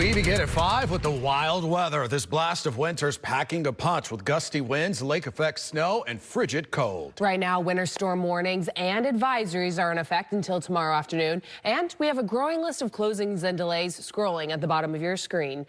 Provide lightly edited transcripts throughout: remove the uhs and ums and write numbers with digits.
We begin at 5 with the wild weather. This blast of winter's packing a punch with gusty winds, lake effect snow, and frigid cold. Right now, winter storm warnings and advisories are in effect until tomorrow afternoon. And we have a growing list of closings and delays scrolling at the bottom of your screen.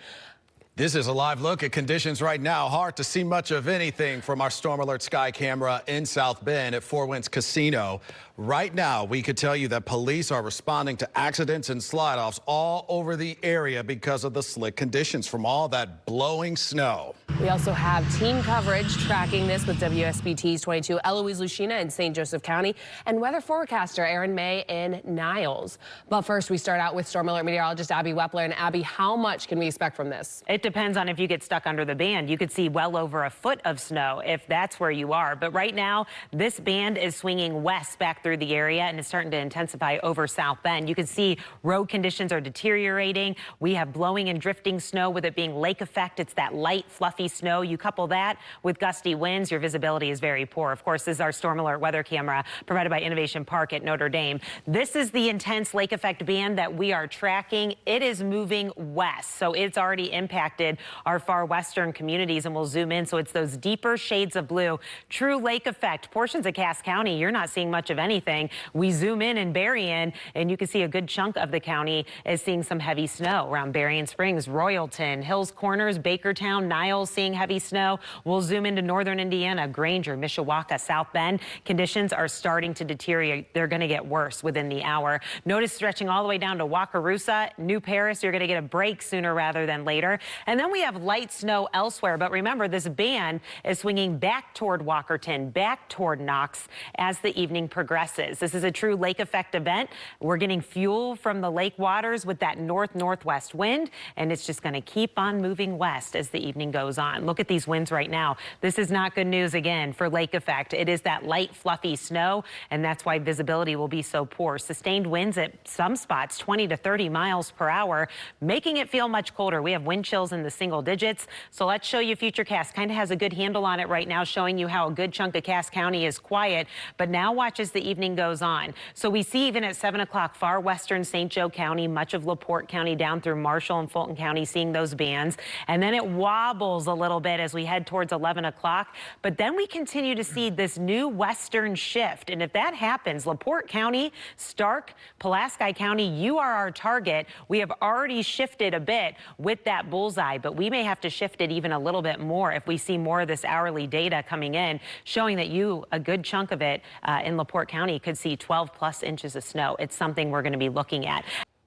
This is a live look at conditions right now. Hard to see much of anything from our Storm Alert Sky camera in South Bend at Four Winds Casino. Right now, we could tell you that police are responding to accidents and slide-offs all over the area because of the slick conditions from all that blowing snow. We also have team coverage tracking this with WSBT22 Eloise Lucina in St. Joseph County and weather forecaster Erin May in Niles. But first, we start out with Storm Alert meteorologist Abby Wepler. And Abby, how much can we expect from this? It depends on if you get stuck under the band. You could see well over a foot of snow if that's where you are. But right now, this band is swinging west back through the area and it's starting to intensify over South Bend. You can see road conditions are deteriorating. We have blowing and drifting snow with it being lake effect. It's that light, fluffy snow. You couple that with gusty winds, your visibility is very poor. Of course, this is our Storm Alert weather camera provided by Innovation Park at Notre Dame. This is the intense lake effect band that we are tracking. It is moving west, so it's already impacted our far western communities, and we'll zoom in so it's those deeper shades of blue. True lake effect. Portions of Cass County, you're not seeing much of anything. We zoom in Berrien, and you can see a good chunk of the county is seeing some heavy snow around Berrien Springs, Royalton, Hills Corners, Bakertown, Niles seeing heavy snow. We'll zoom into northern Indiana, Granger, Mishawaka, South Bend. Conditions are starting to deteriorate. They're going to get worse within the hour. Notice stretching all the way down to Wakarusa, New Paris. You're going to get a break sooner rather than later. And then we have light snow elsewhere. But remember, this band is swinging back toward Walkerton, back toward Knox as the evening progresses. This is a true lake effect event. We're getting fuel from the lake waters with that north-northwest wind, and it's just going to keep on moving west as the evening goes on. Look at these winds right now. This is not good news again for lake effect. It is that light, fluffy snow, and that's why visibility will be so poor. Sustained winds at some spots 20 to 30 miles per hour, making it feel much colder. We have wind chills in the single digits. So let's show you Futurecast. Kind of has a good handle on it right now, showing you how a good chunk of Cass County is quiet. But now watch as the evening goes on. So we see even at 7 o'clock, far western St. Joe County, much of LaPorte County down through Marshall and Fulton County seeing those bands. And then it wobbles a little bit as we head towards 11 o'clock. But then we continue to see this new western shift. And if that happens, LaPorte County, Stark, Pulaski County, you are our target. We have already shifted a bit with that bullseye, but we may have to shift it even a little bit more if we see more of this hourly data coming in, showing that a good chunk of it in LaPorte County could see 12+ inches of snow. It's something we're going to be looking at.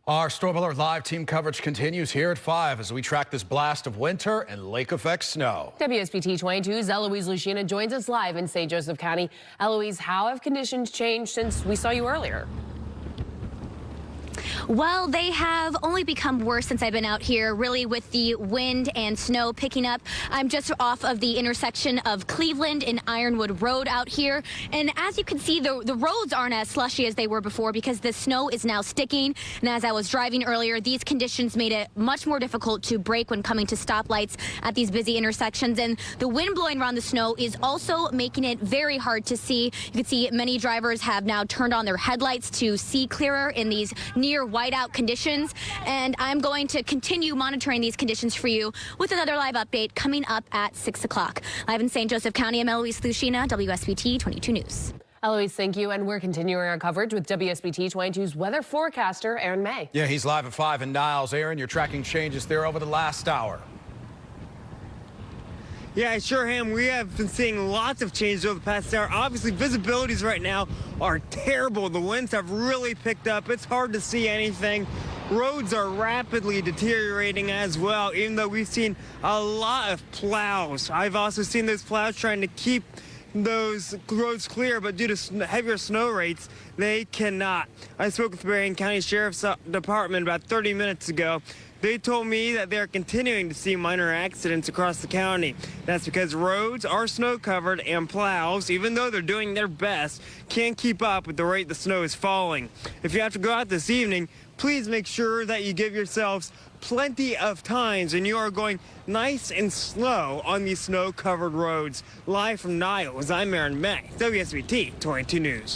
Our Storm Alert Live team coverage continues here at 5 as we track this blast of winter and lake effect snow. WSBT22's Eloise Lucina joins us live in St. Joseph County. Eloise, how have conditions changed since we saw you earlier? Well, they have only become worse since I've been out here, really, with the wind and snow picking up. I'm just off of the intersection of Cleveland and Ironwood Road out here. And as you can see, the roads aren't as slushy as they were before because the snow is now sticking. And as I was driving earlier, these conditions made it much more difficult to brake when coming to stoplights at these busy intersections. And the wind blowing around the snow is also making it very hard to see. You can see many drivers have now turned on their headlights to see clearer in these near whiteout conditions, and I'm going to continue monitoring these conditions for you with another live update coming up at 6 o'clock. Live in St. Joseph County, I'm Eloise Lucina, WSBT 22 News. Eloise, thank you, and we're continuing our coverage with WSBT22's weather forecaster, Erin May. Yeah, he's live at 5 in Niles. Erin, you're tracking changes there over the last hour. Yeah, I sure am. We have been seeing lots of changes over the past hour. Obviously, visibilities right now are terrible. The winds have really picked up. It's hard to see anything. Roads are rapidly deteriorating as well, even though we've seen a lot of plows. I've also seen those plows trying to keep those roads clear, but due to heavier snow rates, they cannot. I spoke with the Berrien County Sheriff's Department about 30 minutes ago. They told me that they're continuing to see minor accidents across the county. That's because roads are snow covered and plows, even though they're doing their best, can't keep up with the rate the snow is falling. If you have to go out this evening, please make sure that you give yourselves plenty of times and you are going nice and slow on these snow covered roads. Live from Niles, I'm Erin May, WSBT 22 News.